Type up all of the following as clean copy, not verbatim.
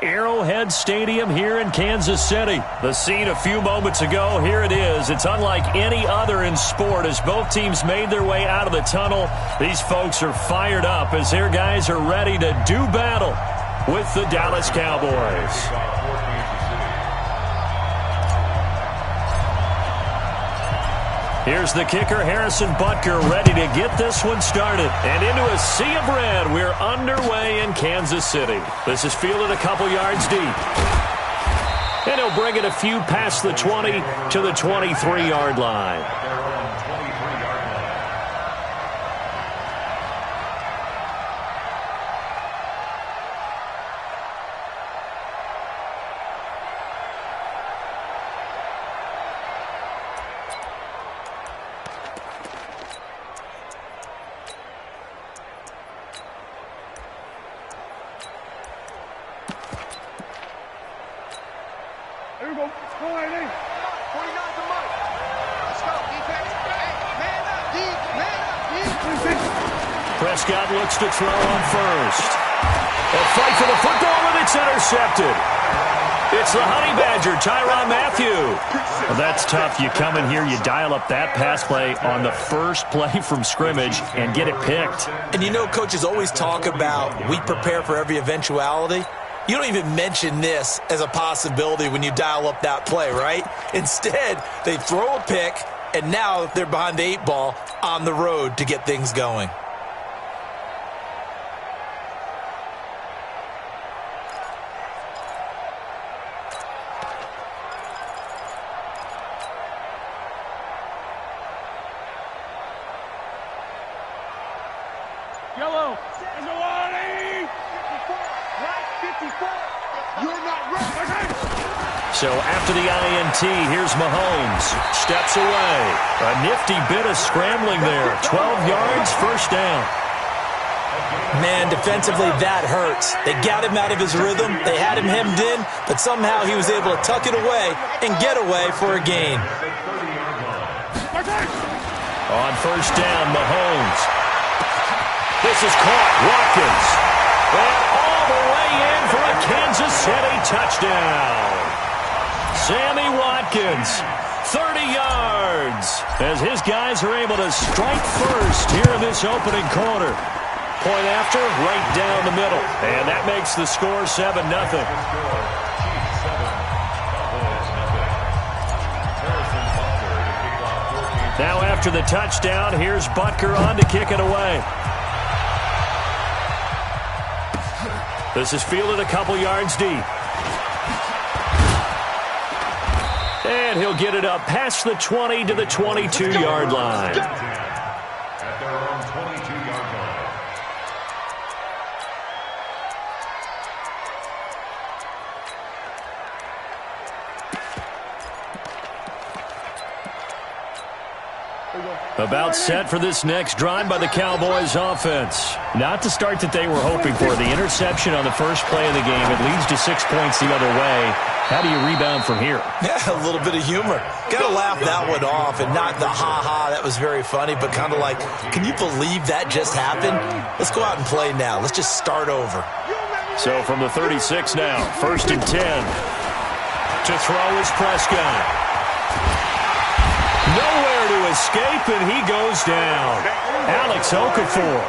at Arrowhead Stadium here in Kansas City. The scene a few moments ago, here it is. It's unlike any other in sport as both teams made their way out of the tunnel. These folks are fired up as their guys are ready to do battle with the Dallas Cowboys. Here's the kicker, Harrison Butker, ready to get this one started. And into a sea of red, we're underway in Kansas City. This is fielded a couple yards deep. And he'll bring it a few past the 20 to the 23-yard line. Prescott looks to throw on first. A fight for the football, and it's intercepted. It's the Honey Badger, Tyrann Mathieu. Well, that's tough. You come in here, you dial up that pass play on the first play from scrimmage and get it picked. And you know, coaches always talk about we prepare for every eventuality. You don't even mention this as a possibility when you dial up that play, right? Instead, they throw a pick, and now they're behind the 8 ball on the road to get things going. Yellow, in the line! 54, right, 54. You're not ready. So after the INT, here's Mahomes. Steps away. A nifty bit of scrambling there. 12 yards, first down. Man, defensively, that hurts. They got him out of his rhythm. They had him hemmed in, but somehow he was able to tuck it away and get away for a gain. On first down, Mahomes. This is caught. Watkins. And all the way in for a Kansas City touchdown. Sammy Watkins, 30 yards, as his guys are able to strike first here in this opening quarter. Point after, right down the middle. And that makes the score 7-0. Now after the touchdown, here's Butker on to kick it away. This is fielded a couple yards deep. And he'll get it up past the 20 to the 22-yard line. At their own 22-yard line. About set for this next drive by the Cowboys offense. Not the start that they were hoping for. The interception on the first play of the game. It leads to 6 points the other way. How do you rebound from here? Yeah, a little bit of humor. Got to laugh that one off and not the ha-ha. That was very funny, but kind of like, can you believe that just happened? Let's go out and play now. Let's just start over. So from the 36 now, 1st and 10. To throw is Prescott. Nowhere to escape, and he goes down. Alex Okafor.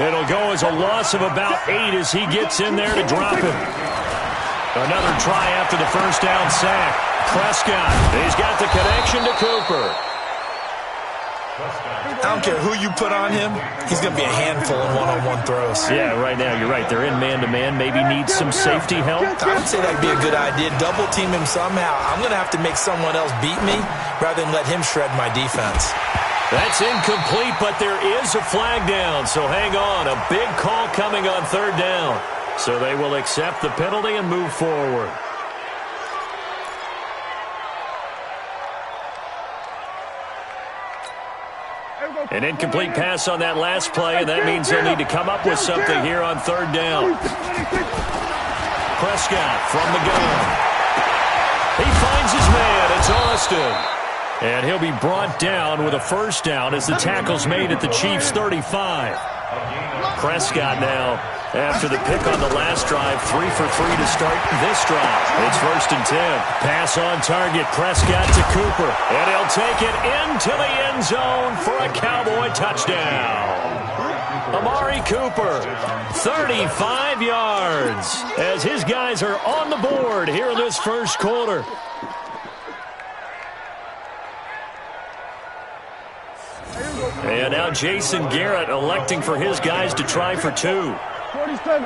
It'll go as a loss of about 8 as he gets in there to drop him. Another try after the first down sack. Prescott, he's got the connection to Cooper. I don't care who you put on him. He's going to be a handful in one-on-one throws. Yeah, right now you're right. They're in man-to-man. Maybe need some safety help. I would say that would be a good idea. Double team him somehow. I'm going to have to make someone else beat me rather than let him shred my defense. That's incomplete, but there is a flag down, so hang on. A big call coming on 3rd down. So they will accept the penalty and move forward. An incomplete pass on that last play, and that means they'll need to come up with something here on 3rd down. Prescott from the gun. He finds his man. It's Austin. And he'll be brought down with a first down as the tackle's made at the Chiefs' 35. Prescott now After the pick on the last drive, 3 for 3 to start this drive. It's 1st and 10. Pass on target. Prescott to Cooper. And he'll take it into the end zone for a Cowboy touchdown. Amari Cooper, 35 yards, as his guys are on the board here in this first quarter. And now Jason Garrett electing for his guys to try for 2. 47.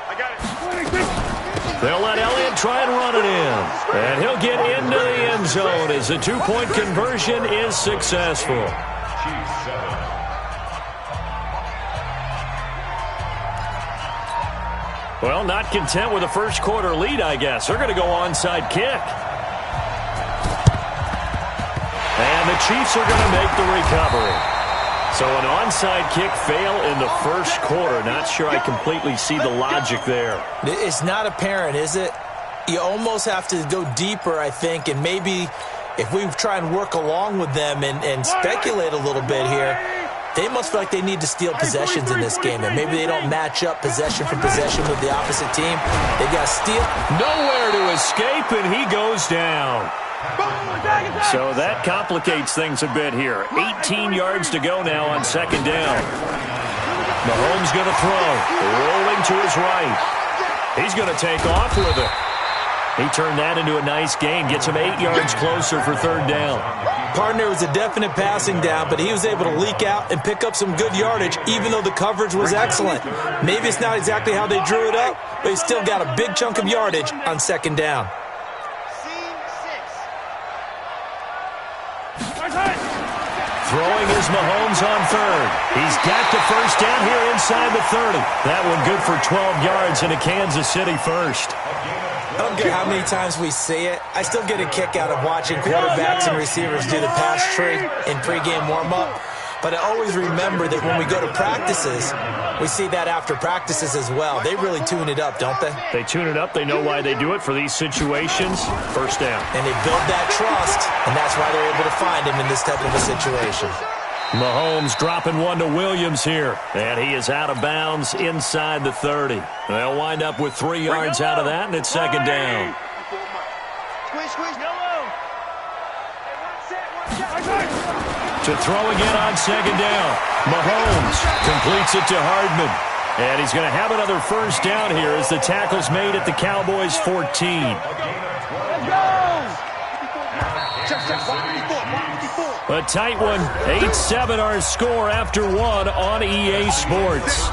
I got it. They'll let Elliott try and run it in. And he'll get into the end zone as the 2-point conversion is successful. Well, not content with a first quarter lead, I guess. They're going to go onside kick. And the Chiefs are going to make the recovery. So an onside kick fail in the first quarter. Not sure I completely see the logic there. It's not apparent, is it? You almost have to go deeper, I think, and maybe if we try and work along with them and speculate a little bit here, they must feel like they need to steal possessions in this game, and maybe they don't match up possession for possession with the opposite team. They've got to steal. Nowhere to escape, and he goes down. So that complicates things a bit here. 18 yards to go now on 2nd down. Mahomes going to throw. Rolling to his right. He's going to take off with it. He turned that into a nice gain. Gets him 8 yards closer for 3rd down. Partner was a definite passing down, but he was able to leak out and pick up some good yardage, even though the coverage was excellent. Maybe it's not exactly how they drew it up, but he still got a big chunk of yardage on 2nd down. Throwing is Mahomes on 3rd. He's got the 1st down here inside the 30. That one good for 12 yards in a Kansas City 1st. I don't care how many times we see it. I still get a kick out of watching quarterbacks and receivers do the pass tree in pregame warm-up. But I always remember that when we go to practices, we see that after practices as well. They really tune it up, don't they? They tune it up. They know why they do it for these situations. 1st down. And they build that trust, and that's why they're able to find him in this type of a situation. Mahomes dropping one to Williams here. And he is out of bounds inside the 30. They'll wind up with 3 yards out of that, and it's 2nd down. To throw again on 2nd down. Mahomes completes it to Hardman. And he's going to have another 1st down here as the tackle's made at the Cowboys' 14. A tight one. 8-7 our score after 1 on EA Sports.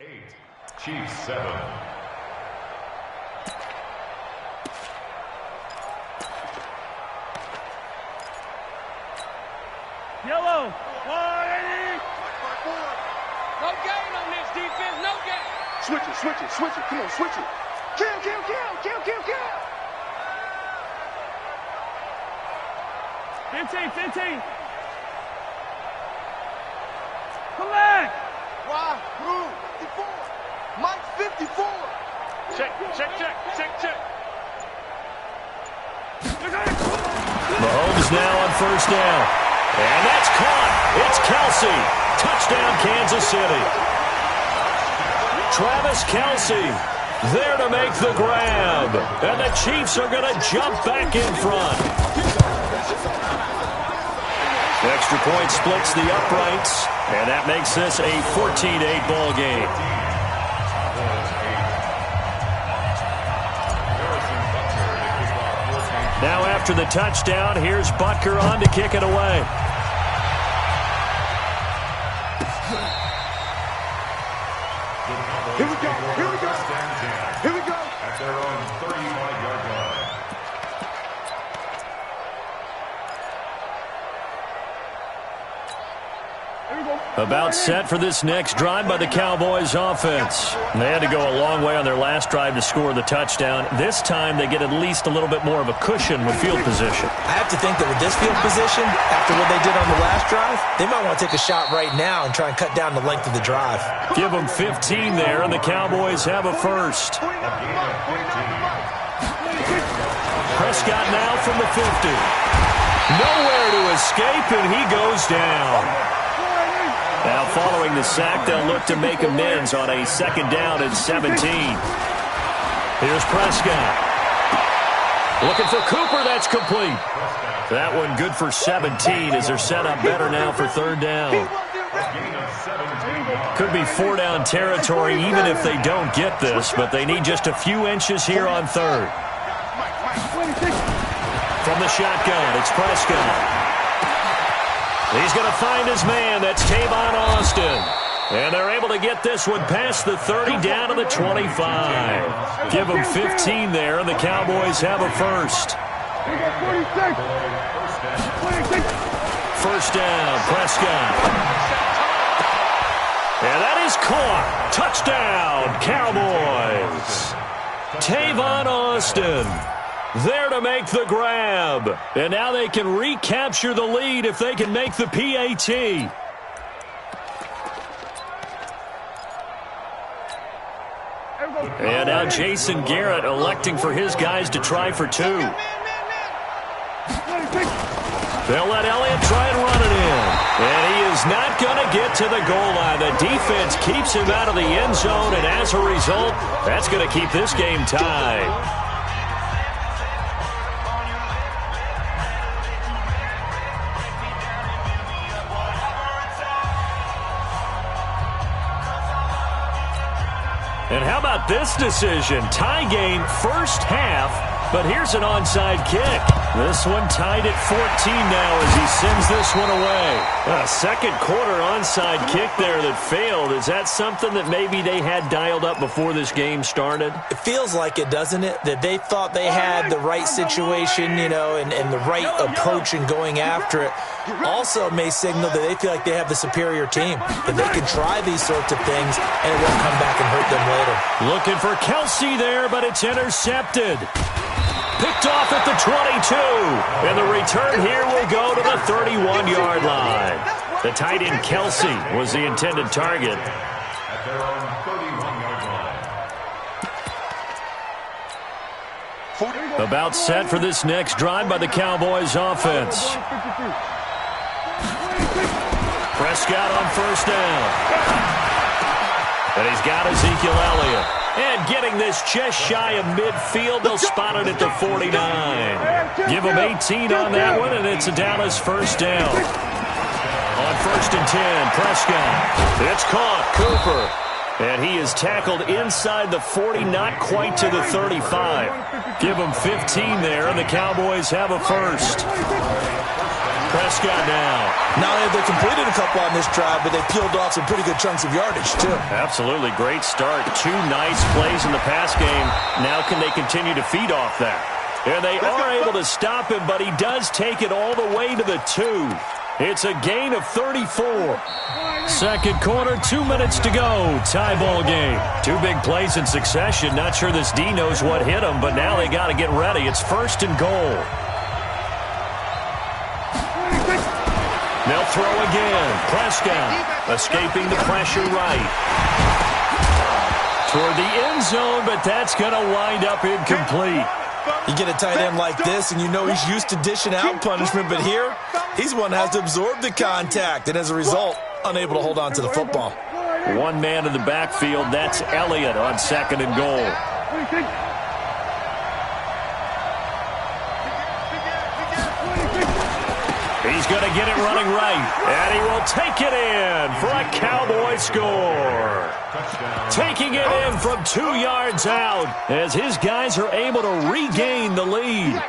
Eight, Chiefs 7. Yellow. 180. No gain on this defense. No gain. Switch it, switch it, switch it. Come on, switch it. Kill, kill, kill, kill, kill, kill. 15, 15. Come back. Why? Blue. 54. Mike 54. Check, check, check, check, check. Mahomes now on 1st down. And that's caught. It's Kelce. Touchdown, Kansas City. Travis Kelce there to make the grab. And the Chiefs are going to jump back in front. Extra point splits the uprights. And that makes this a 14-8 ball game. Now after the touchdown, here's Butker on to kick it away. Here we go, here we go. Here we go. At their own 35-yard About set for this next drive by the Cowboys offense. They had to go a long way on their last drive to score the touchdown. This time they get at least a little bit more of a cushion with field position. I have to think that with this field position, after what they did on the last drive, they might want to take a shot right now and try and cut down the length of the drive. Give them 15 there, and the Cowboys have a first. Prescott now from the 50. Nowhere to escape, and he goes down. Now, following the sack, they'll look to make amends on a second down and 17. Here's Prescott. Looking for Cooper. That's complete. That one good for 17 as they're set up better now for third down. Could be four-down territory even if they don't get this, but they need just a few inches here on third. From the shotgun, it's Prescott. He's going to find his man. That's Tavon Austin. And they're able to get this one past the 30 down to the 25. Give them 15 there, and the Cowboys have a first. First down, Prescott. And that is caught. Touchdown, Cowboys. Tavon Austin there to make the grab. And now they can recapture the lead if they can make the PAT. And now Jason Garrett electing for his guys to try for two. They'll let Elliott try and run it in. And he is not going to get to the goal line. The defense keeps him out of the end zone, and as a result, that's going to keep this game tied. And how about this decision? Tie game first half, but here's an onside kick. This one tied at 14 now as he sends this one away. A second quarter onside kick there that failed. Is that something that maybe they had dialed up before this game started? It feels like it, doesn't it? That they thought they had the right situation, you know, and the right approach in going after it. Also may signal that they feel like they have the superior team, that they can try these sorts of things and it won't come back and hurt them later. Looking for Kelsey there, but it's intercepted. Picked off at the 22. And the return here will go to the 31-yard line. The tight end Kelsey was the intended target. At their own 31-yard line. About set for this next drive by the Cowboys offense. Prescott on first down. And he's got Ezekiel Elliott. And getting this just shy of midfield, they'll spot it at the 49. Give them 18 on that one, and it's a Dallas first down. On first and 10, Prescott. It's caught, Cooper. And he is tackled inside the 40, not quite to the 35. Give them 15 there, and the Cowboys have a first. Prescott now. Not only have they completed a couple on this drive, but they peeled off some pretty good chunks of yardage, too. Absolutely. Great start. Two nice plays in the pass game. Now can they continue to feed off that? And they are able to stop him, but he does take it all the way to the 2. It's a gain of 34. Second quarter, 2 minutes to go. Tie ball game. Two big plays in succession. Not sure this D knows what hit him, but now they got to get ready. It's first and goal. They'll throw again. Prescott escaping the pressure right. Toward the end zone, but that's going to wind up incomplete. You get a tight end like this, and you know he's used to dishing out punishment, but here, he's one that has to absorb the contact, and as a result, unable to hold on to the football. One man in the backfield, that's Elliott on second and goal. He's going to get it running right, and he will take it in for a Cowboy score. Taking it in from 2 yards out as his guys are able to regain the lead.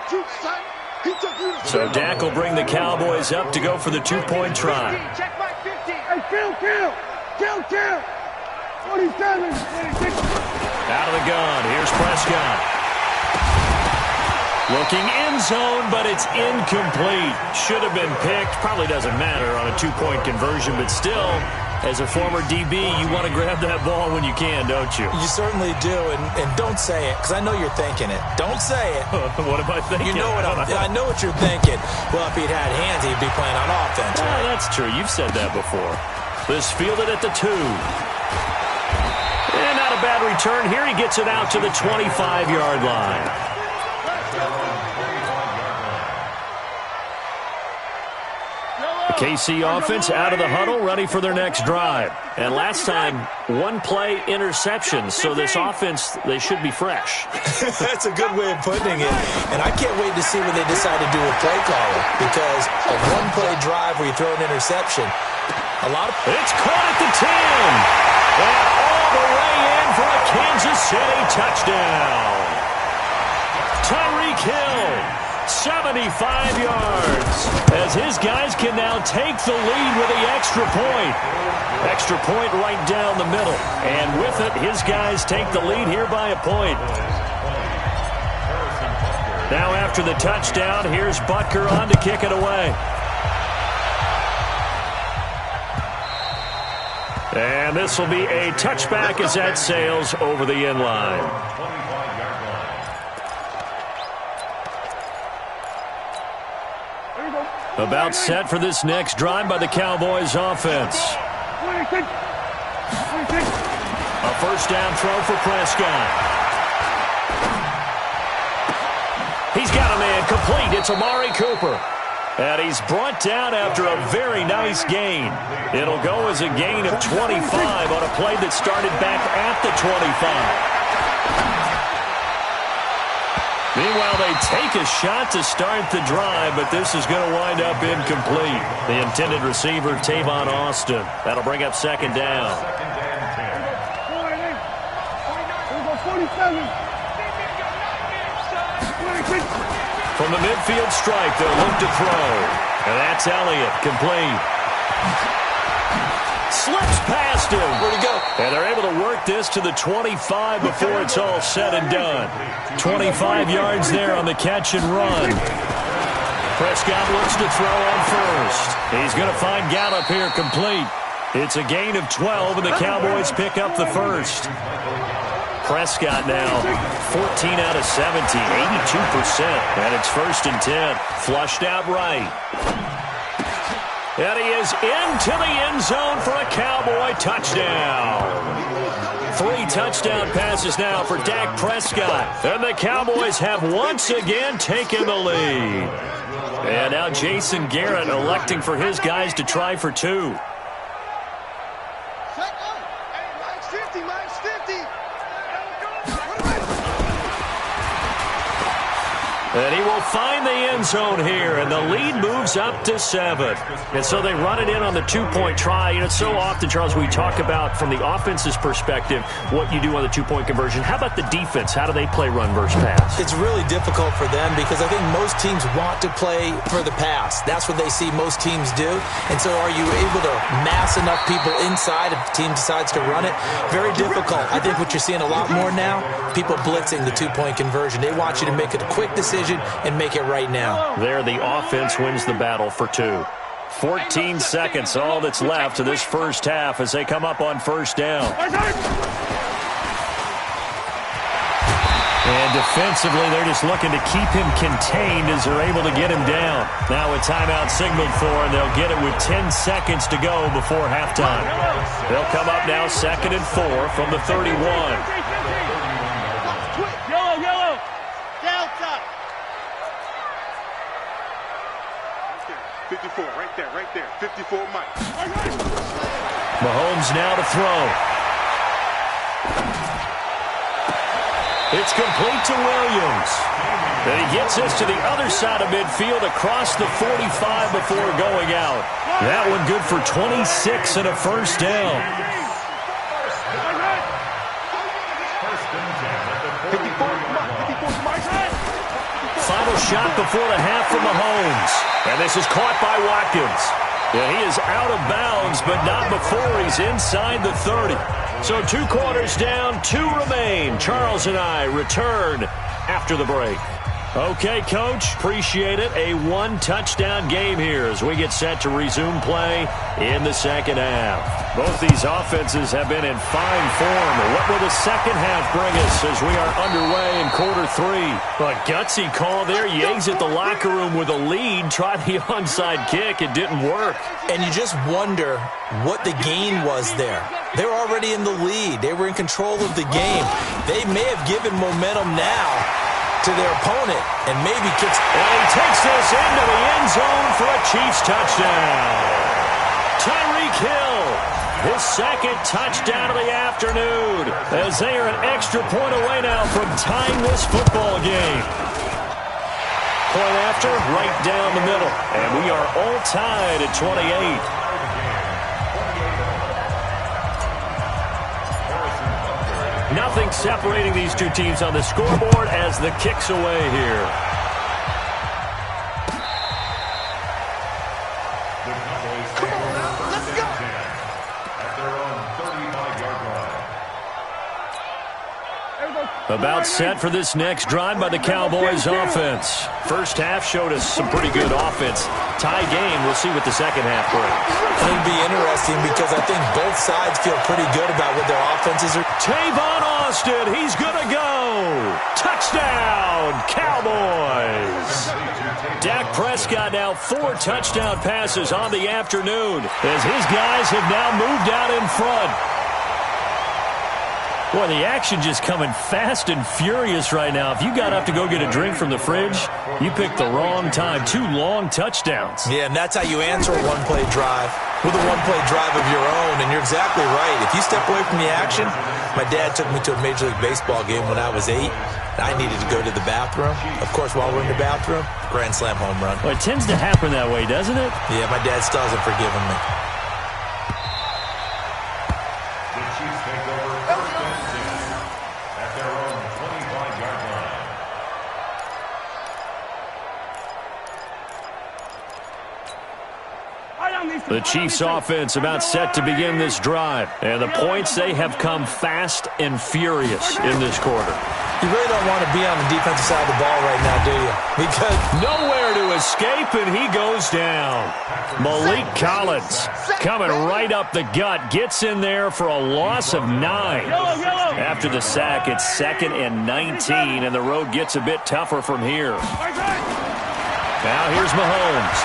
So Dak will bring the Cowboys up to go for the two-point try. Check back 50. Hey, kill. 27. 26. Out of the gun, here's Prescott. Looking end zone, but it's incomplete. Should have been picked. Probably doesn't matter on a two-point conversion, but still, as a former DB, you want to grab that ball when you can, don't you? You certainly do, and don't say it, because I know you're thinking it. Don't say it. What am I thinking? You know what I know what you're thinking. Well, if he'd had hands, he'd be playing on offense, right? That's true. You've said that before. This fielded at the 2. And not a bad return here. He gets it out to the 25-yard line. KC offense out of the huddle, ready for their next drive. And last time, one-play interception, so this offense, they should be fresh. That's a good way of putting it. And I can't wait to see what they decide to do with play calling, because a one-play drive where you throw an interception, It's caught at the 10. And all the way in for a Kansas City touchdown. Tyreek Hill. 75 yards as his guys can now take the lead with the extra point. Extra point right down the middle. And with it, his guys take the lead here by a point. Now after the touchdown, here's Butker on to kick it away. And this will be a touchback as that sails over the end line. About set for this next drive by the Cowboys offense. A first down throw for Prescott. He's got a man complete. It's Amari Cooper. And he's brought down after a very nice gain. It'll go as a gain of 25 on a play that started back at the 25. Meanwhile, they take a shot to start the drive, but this is going to wind up incomplete. The intended receiver, Tavon Austin. That'll bring up second down. From the midfield stripe, they'll look to throw. And that's Elliott, complete. Slips past him. Where'd he go? And they're able to work this to the 25 before it's all said and done. 25 yards there on the catch and run. Prescott looks to throw on first. He's going to find Gallup here complete. It's a gain of 12, and the Cowboys pick up the first. Prescott now 14 out of 17, 82%. And it's 1st and 10. Flushed out right. And he is into the end zone for a Cowboy touchdown. 3 touchdown passes now for Dak Prescott. And the Cowboys have once again taken the lead. And now Jason Garrett electing for his guys to try for 2. And he will find the end zone here, and the lead moves up to 7. And so they run it in on the 2-point try. You know, so often, Charles, we talk about, from the offense's perspective, what you do on the 2-point conversion. How about the defense? How do they play run versus pass? It's really difficult for them because I think most teams want to play for the pass. That's what they see most teams do. And so are you able to mass enough people inside if the team decides to run it? Very difficult. I think what you're seeing a lot more now, people blitzing the 2-point conversion. They want you to make a quick decision and make it right now. There, the offense wins the battle for 2. 14 seconds, all that's left of this first half as they come up on first down. And defensively, they're just looking to keep him contained as they're able to get him down. Now a timeout signaled for, and they'll get it with 10 seconds to go before halftime. They'll come up now 2nd and 4 from the 31. Yellow. Delta. 54, right there. 54, Mike. Mahomes now to throw. It's complete to Williams. And he gets this to the other side of midfield across the 45 before going out. That one good for 26 and a first down. Final shot before the half from Mahomes. And this is caught by Watkins. And he is out of bounds, but not before he's inside the 30. So 2 quarters down, 2 remain. Charles and I return after the break. Okay, Coach, appreciate it. A one-touchdown game here as we get set to resume play in the second half. Both these offenses have been in fine form. What will the second half bring us as we are underway in quarter three? A gutsy call there. You exit the locker room with a lead, tried the onside kick. It didn't work. And you just wonder what the gain was there. They were already in the lead. They were in control of the game. They may have given momentum now to their opponent and maybe kicks. And he takes this into the end zone for a Chiefs touchdown. Tyreek Hill, his second touchdown of the afternoon, as they are an extra point away now from tying this football game. Point after, right down the middle. And we are all tied at 28. Nothing separating these two teams on the scoreboard as the kick's away here. Come on now, let's go. At their own 35-yard line. About set for this next drive by the Cowboys offense. First half showed us some pretty good offense. Tie game, we'll see what the second half brings. It'll be interesting because I think both sides feel pretty good about what their offenses are. Tavon Austin, he's going to go. Touchdown, Cowboys. Dak Prescott now 4 touchdown passes on the afternoon as his guys have now moved out in front. Boy, the action just coming fast and furious right now. If you got up to go get a drink from the fridge, you picked the wrong time. 2 long touchdowns. Yeah, and that's how you answer a one-play drive with a one-play drive of your own. And you're exactly right. If you step away from the action, my dad took me to a Major League Baseball game when I was 8. And I needed to go to the bathroom. Of course, while we're in the bathroom, grand slam home run. Well, it tends to happen that way, doesn't it? Yeah, my dad still hasn't forgiven me. The Chiefs take over first and 10 at their own 25-yard line. The Chiefs offense about set to begin this drive. And the points, they have come fast and furious in this quarter. You really don't want to be on the defensive side of the ball right now, do you? Because nowhere to escape, and he goes down. Malik Collins coming right up the gut. Gets in there for a loss of 9. After the sack, it's 2nd and 19, and the road gets a bit tougher from here. Now here's Mahomes.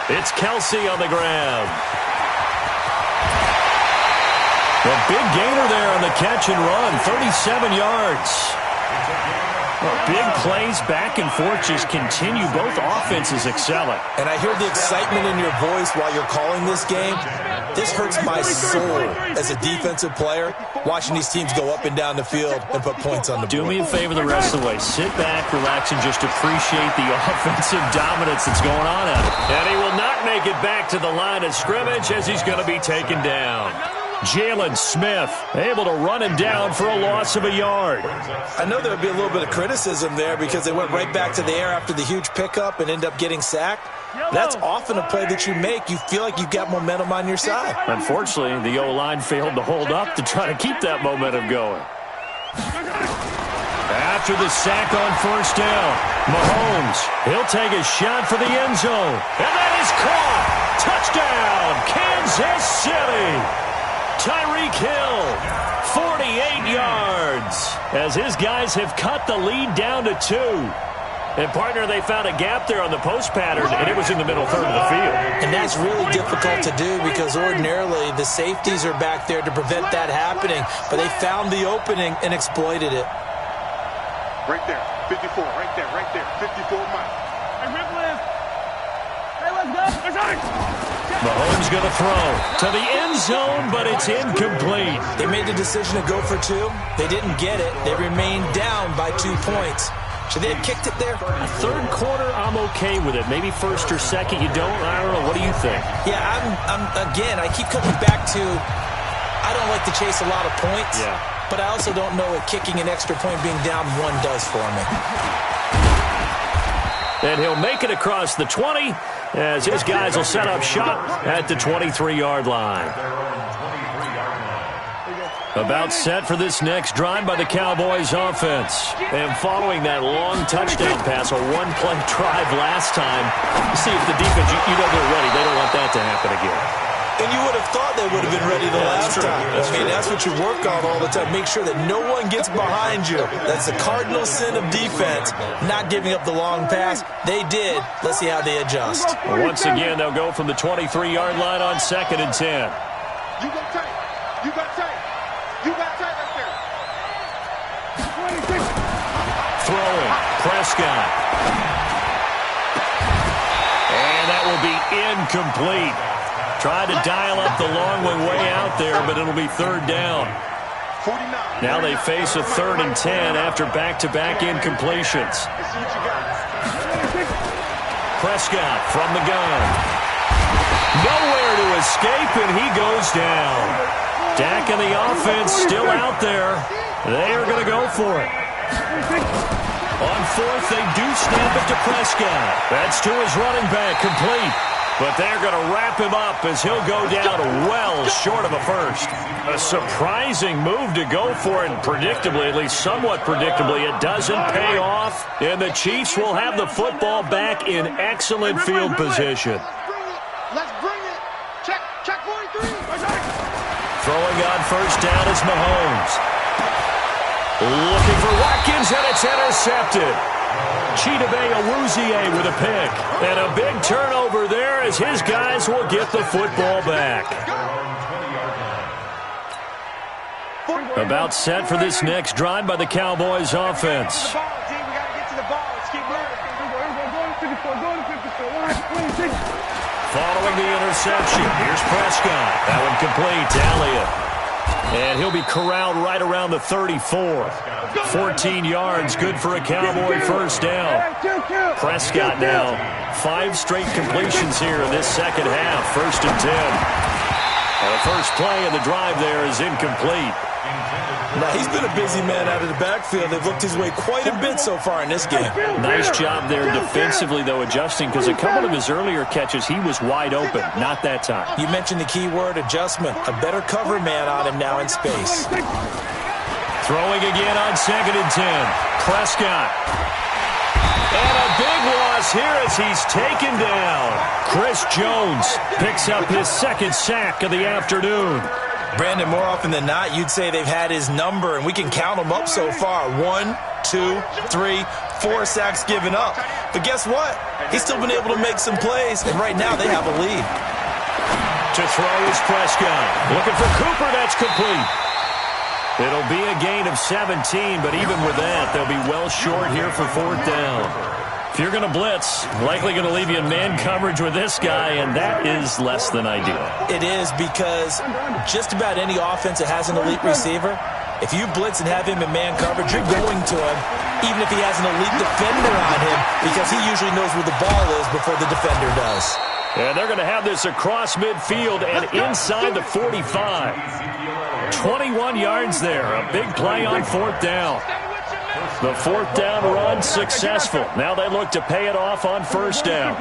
It's Kelsey on the ground. A big gainer there on the catch and run, 37 yards. Big plays back and forth just continue. Both offenses excelling. And I hear the excitement in your voice while you're calling this game. This hurts my soul as a defensive player, watching these teams go up and down the field and put points on the board. Do me a favor the rest of the way. Sit back, relax, and just appreciate the offensive dominance that's going on out there. And he will not make it back to the line of scrimmage as he's going to be taken down. Jalen Smith able to run him down for a loss of a yard. I know there would be a little bit of criticism there because they went right back to the air after the huge pickup and end up getting sacked. That's often a play that you make. You feel like you've got momentum on your side. Unfortunately, the O-line failed to hold up to try to keep that momentum going. After the sack on first down, Mahomes, he'll take a shot for the end zone. And that is caught. Touchdown, Kansas City. Tyreek Hill, 48 yards, as his guys have cut the lead down to 2. And, partner, they found a gap there on the post pattern, and it was in the middle third of the field. And that's really difficult to do because ordinarily the safeties are back there to prevent that happening. But they found the opening and exploited it. Right there, 54, right there, 54 miles. Hey, Ripple is. Hey, let's go. Let's go. Mahomes going to throw to the end zone, but it's incomplete. They made the decision to go for 2. They didn't get it. They remained down by 2 points. Should they have kicked it there? Third quarter, I'm okay with it. Maybe first or second, you don't. I don't know. What do you think? Yeah, again, I keep coming back to I don't like to chase a lot of points. Yeah. But I also don't know what kicking an extra point being down 1 does for me. And he'll make it across the 20 as his guys will set up shop at the 23-yard line. About set for this next drive by the Cowboys offense. And following that long touchdown pass, a one-play drive last time, see if the defense, you know they're ready. They don't want that to happen again. And you would have thought they would have been ready the last time. That's what you work on all the time. Make sure that no one gets behind you. That's the cardinal sin of defense, not giving up the long pass. They did. Let's see how they adjust. Once again, they'll go from the 23-yard line on 2nd and 10. You got tight. You got tight. You got tight right there. Throwing. Prescott. And that will be incomplete. Tried to dial up the long way out there, but it'll be 3rd down. Now they face a 3rd and 10 after back-to-back incompletions. Prescott from the gun. Nowhere to escape, and he goes down. Dak and the offense still out there. They are going to go for it. On 4th, they do snap it to Prescott. That's to his running back, complete. But they're going to wrap him up as he'll go down well short of a first. A surprising move to go for it, and predictably, at least somewhat predictably, it doesn't pay off. And the Chiefs will have the football back in excellent field position. Let's bring it. Check 43. Throwing on 1st down is Mahomes. Looking for Watkins, and it's intercepted. Chidobe Awuzie with a pick. And a big turnover there as his guys will get the football back. About set for this next drive by the Cowboys offense. Following the interception, here's Prescott. That one complete to Elliott. And he'll be corralled right around the 34. 14 yards, good for a Cowboy 1st down. Prescott now, 5 straight completions here in this 2nd half, 1st and 10. And the first play of the drive there is incomplete. Now, he's been a busy man out of the backfield. They've looked his way quite a bit so far in this game. Nice job there defensively, though, adjusting, because a couple of his earlier catches, he was wide open. Not that time. You mentioned the key word, adjustment. A better cover man on him now in space. Throwing again on 2nd and 10. Prescott. And a big loss here as he's taken down. Chris Jones picks up his 2nd sack of the afternoon. Brandon, more often than not, you'd say they've had his number, and we can count them up so far. 1, 2, 3, 4 sacks given up. But guess what? He's still been able to make some plays, and right now they have a lead. To throw is Prescott. Looking for Cooper, that's complete. It'll be a gain of 17, but even with that, they'll be well short here for 4th down. If you're going to blitz, likely going to leave you in man coverage with this guy, and that is less than ideal. It is, because just about any offense that has an elite receiver, if you blitz and have him in man coverage, you're going to him, even if he has an elite defender on him, because he usually knows where the ball is before the defender does. And they're going to have this across midfield and inside the 45. 21 yards there. A big play on 4th down. The 4th down run successful. Now they look to pay it off on 1st down.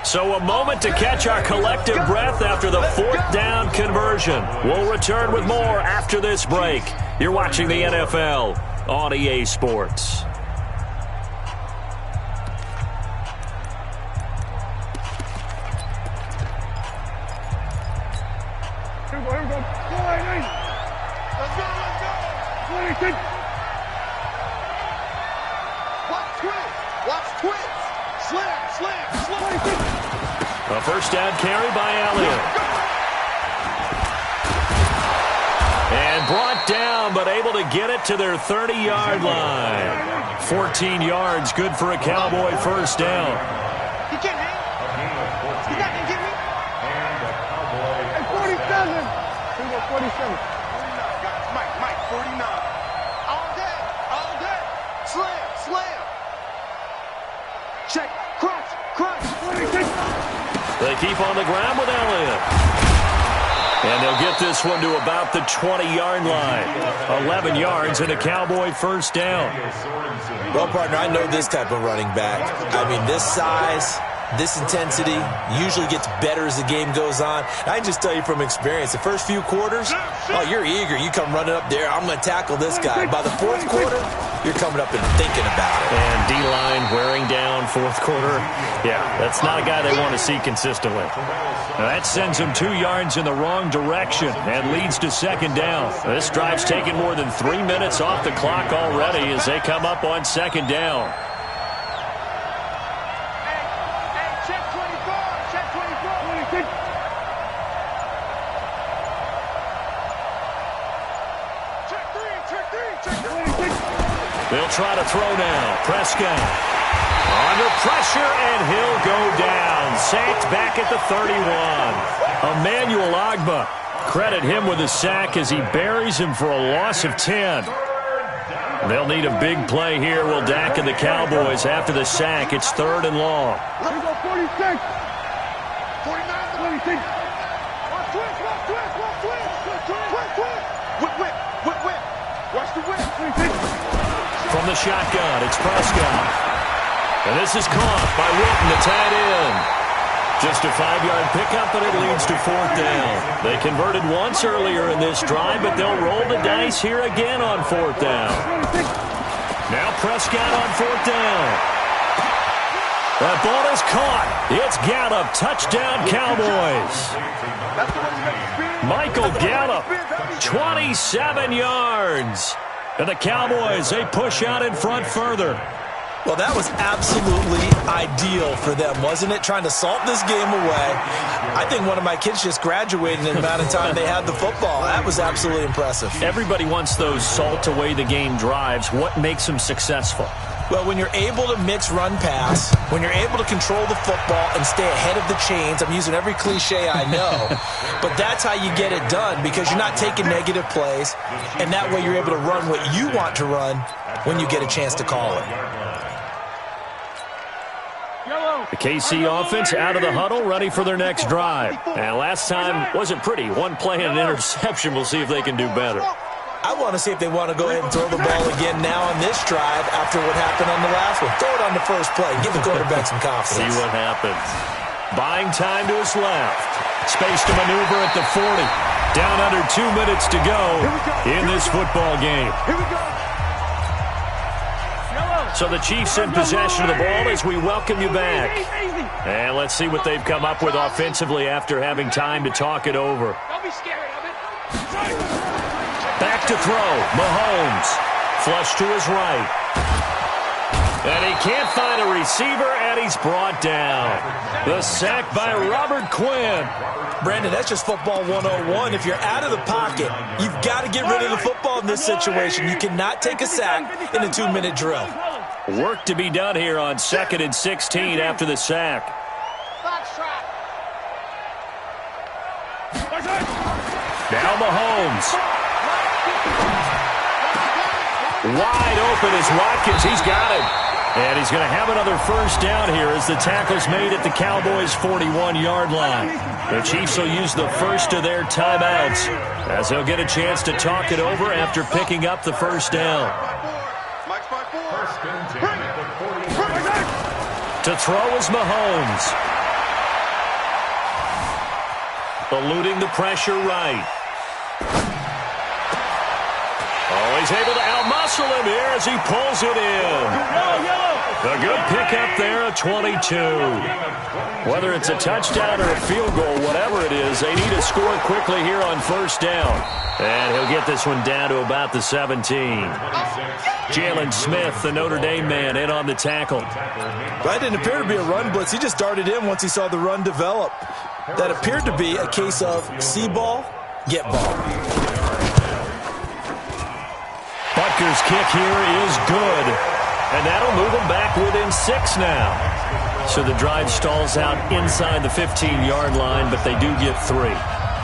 So a moment to catch our collective breath after the 4th down conversion. We'll return with more after this break. You're watching the NFL on EA Sports. A 1st down carry by Elliott. And brought down, but able to get it to their 30-yard line. 14 yards, good for a Cowboy 1st down. He can't hang. He can't get me. And 47. Here we go, 47. 49, guys. Mike, 49. All day. Slam. Check, crunch. 46. They keep on the ground with Elliott. And they'll get this one to about the 20-yard line. 11 yards and a Cowboy first down. Well, partner, I know this type of running back. I mean, this size, this intensity usually gets better as the game goes on. I can just tell you from experience, the first few quarters, oh, you're eager. You come running up there, I'm going to tackle this guy. By the fourth quarter, you're coming up and thinking about it. And D-line wearing down fourth quarter. Yeah, that's not a guy they want to see consistently. Now that sends them 2 yards in the wrong direction and leads to second down. This drive's taken more than 3 minutes off the clock already as they come up on second down. Hey, check 24. Check 24. Check 3. They'll try to throw now. Prescott under pressure, and he'll go down. Sacked back at the 31. Emmanuel Ogbah, credit him with a sack as he buries him for a loss of 10. They'll need a big play here. Will Dak and the Cowboys after the sack. It's 3rd and long. Here we go, 46. 49, 26. Watch twist. Whip. Watch the whip. 26. From the shotgun, it's Prescott. And this is caught by Witten, the tight end. Just a 5-yard pickup, and it leads to 4th down. They converted once earlier in this drive, but they'll roll the dice here again on 4th down. Now Prescott on 4th down. That ball is caught. It's Gallup. Touchdown, Cowboys. Michael Gallup, 27 yards. And the Cowboys, they push out in front further. Well, that was absolutely ideal for them, wasn't it? Trying to salt this game away. I think one of my kids just graduated in the amount of time they had the football. That was absolutely impressive. Everybody wants those salt away the game drives. What makes them successful? Well, when you're able to mix run-pass, when you're able to control the football and stay ahead of the chains, I'm using every cliche I know, but that's how you get it done because you're not taking negative plays, and that way you're able to run what you want to run when you get a chance to call it. The KC offense out of the huddle, ready for their next drive. And last time wasn't pretty. One play and an interception. We'll see if they can do better. I want to see if they want to go ahead and throw the ball again now on this drive after what happened on the last one. Throw it on the first play. Give the quarterback some confidence. See what happens. Buying time to his left. Space to maneuver at the 40. Down under 2 minutes to go in this football game. Here we go. So the Chiefs in possession of the ball as we welcome you back. And let's see what they've come up with offensively after having time to talk it over. Don't be scared of it. Back to throw. Mahomes. Flush to his right. And he can't find a receiver, and he's brought down. The sack by Robert Quinn. Brandon, that's just football 101. If you're out of the pocket, you've got to get rid of the football in this situation. You cannot take a sack in a 2-minute drill. Work to be done here on 2nd and 16 after the sack. Now Mahomes. Wide open is Watkins. He's got it. And he's going to have another first down here as the tackle's made at the Cowboys' 41-yard line. The Chiefs will use the first of their timeouts as they'll get a chance to talk it over after picking up the first down. To throw is Mahomes. Eluding the pressure right. Oh, he's able to outmuscle him here as he pulls it in. A good pickup there at 22. Whether it's a touchdown or a field goal, whatever it is, they need to score quickly here on first down. And he'll get this one down to about the 17. Jalen Smith, the Notre Dame man, in on the tackle. That didn't appear to be a run blitz. He just darted in once he saw the run develop. That appeared to be a case of see ball, get ball. Butker's kick here is good. And that'll move them back within 6 now. So the drive stalls out inside the 15-yard line, but they do get 3.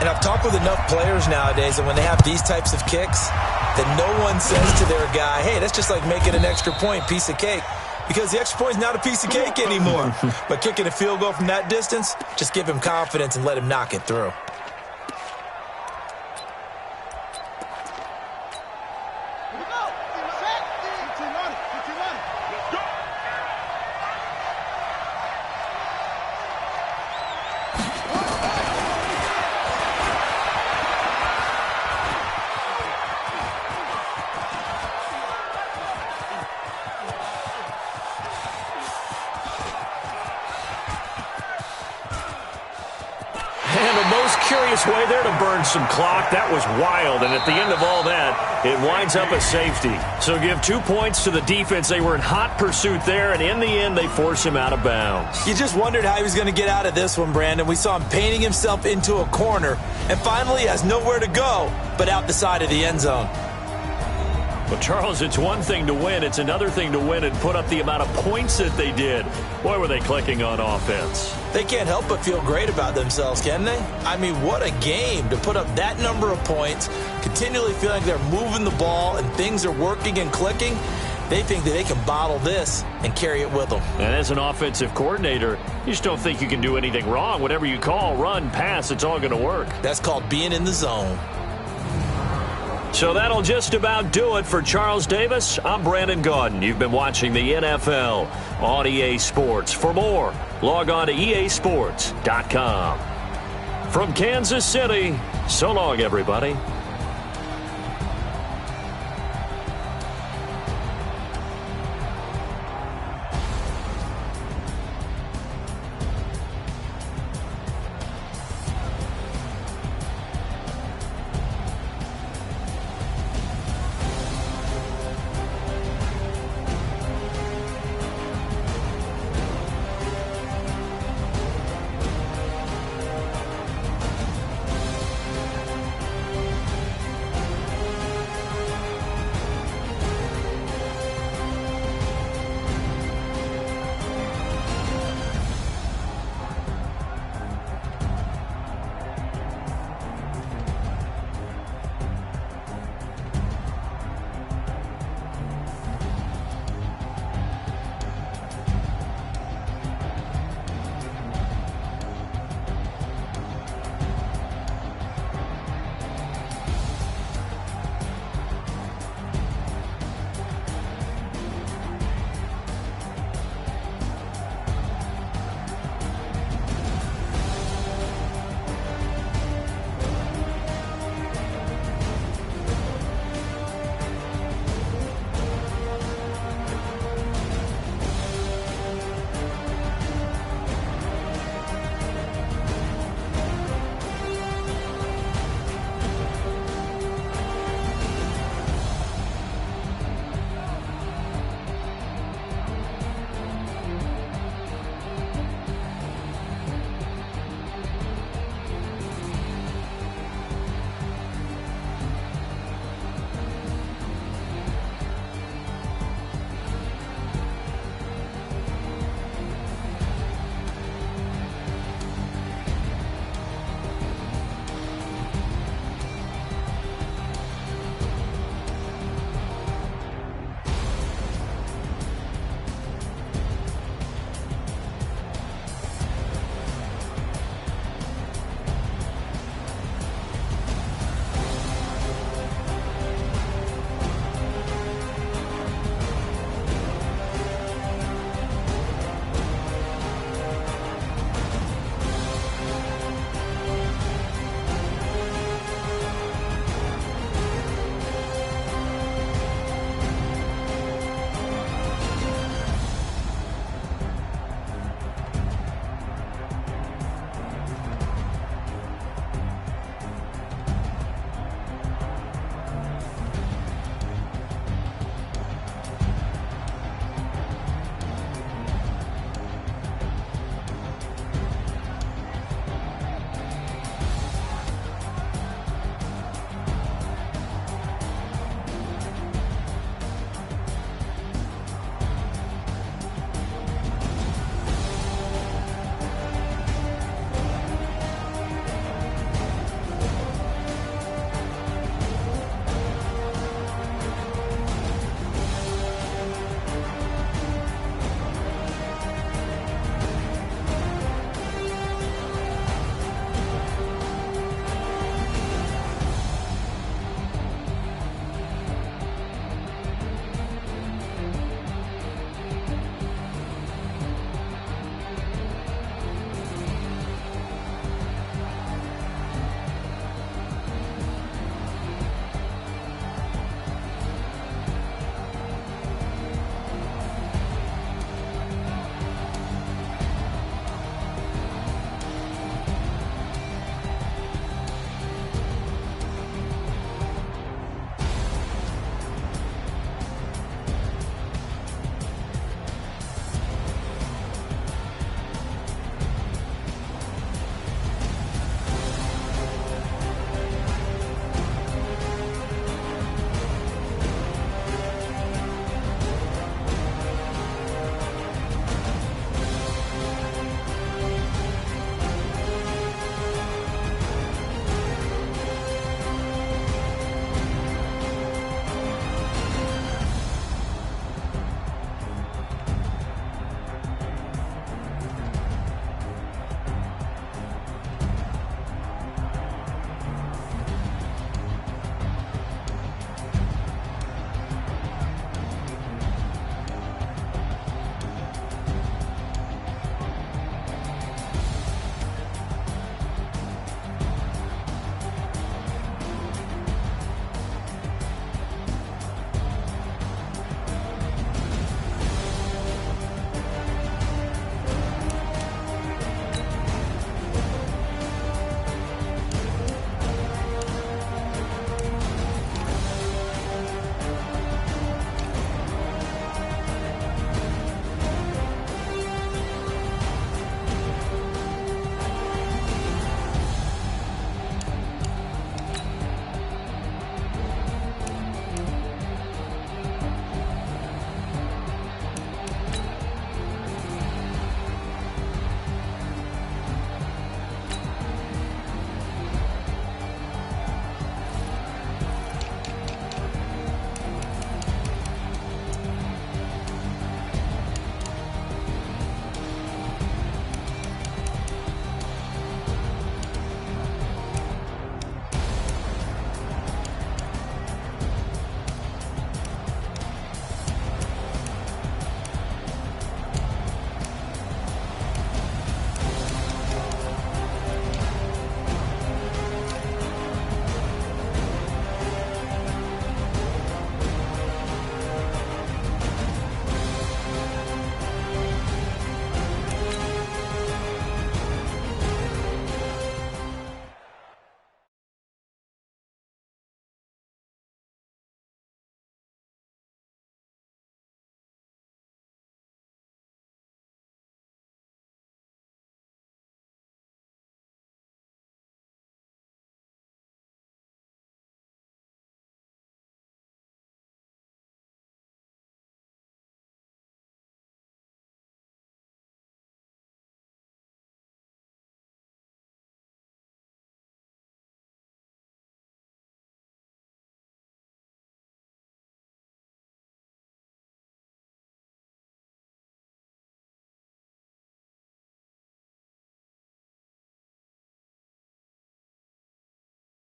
And I've talked with enough players nowadays that when they have these types of kicks, that no one says to their guy, hey, that's just like making an extra point, piece of cake. Because the extra point is not a piece of cake anymore. But kicking a field goal from that distance, just give him confidence and let him knock it through. curious way there to burn some clock. That was wild, and at the end of all that, it winds up a safety. So give 2 points to the defense. They were in hot pursuit there, and in the end, they force him out of bounds. You just wondered how he was going to get out of this one, Brandon. We saw him painting himself into a corner, and finally has nowhere to go but out the side of the end zone. Well, Charles, it's one thing to win. It's another thing to win and put up the amount of points that they did. Boy, were they clicking on offense. They can't help but feel great about themselves, can they? I mean, what a game to put up that number of points, continually feeling like they're moving the ball and things are working and clicking. They think that they can bottle this and carry it with them. And as an offensive coordinator, you just don't think you can do anything wrong. Whatever you call, run, pass, it's all going to work. That's called being in the zone. So that'll just about do it for Charles Davis. I'm Brandon Gaudin. You've been watching the NFL on EA Sports. For more, log on to easports.com. From Kansas City, so long, everybody.